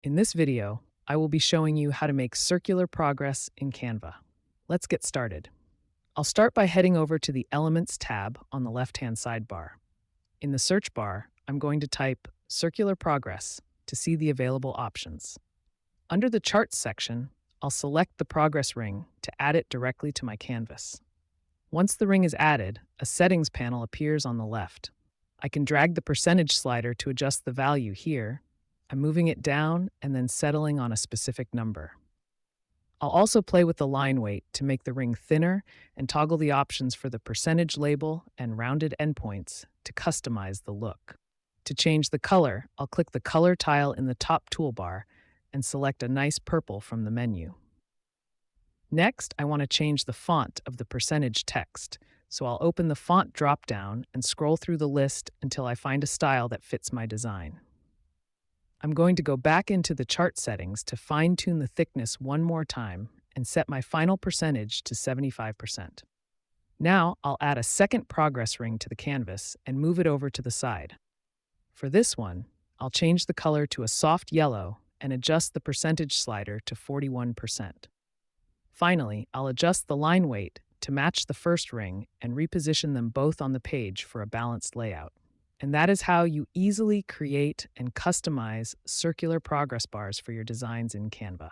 In this video, I will be showing you how to make circular progress in Canva. Let's get started. I'll start by heading over to the Elements tab on the left-hand sidebar. In the search bar, I'm going to type Circular Progress to see the available options. Under the Charts section, I'll select the progress ring to add it directly to my canvas. Once the ring is added, a Settings panel appears on the left. I can drag the percentage slider to adjust the value here. I'm moving it down and then settling on a specific number. I'll also play with the line weight to make the ring thinner and toggle the options for the percentage label and rounded endpoints to customize the look. To change the color, I'll click the color tile in the top toolbar and select a nice purple from the menu. Next, I want to change the font of the percentage text, so I'll open the font dropdown and scroll through the list until I find a style that fits my design. I'm going to go back into the chart settings to fine-tune the thickness one more time and set my final percentage to 75%. Now I'll add a second progress ring to the canvas and move it over to the side. For this one, I'll change the color to a soft yellow and adjust the percentage slider to 41%. Finally, I'll adjust the line weight to match the first ring and reposition them both on the page for a balanced layout. And that is how you easily create and customize circular progress bars for your designs in Canva.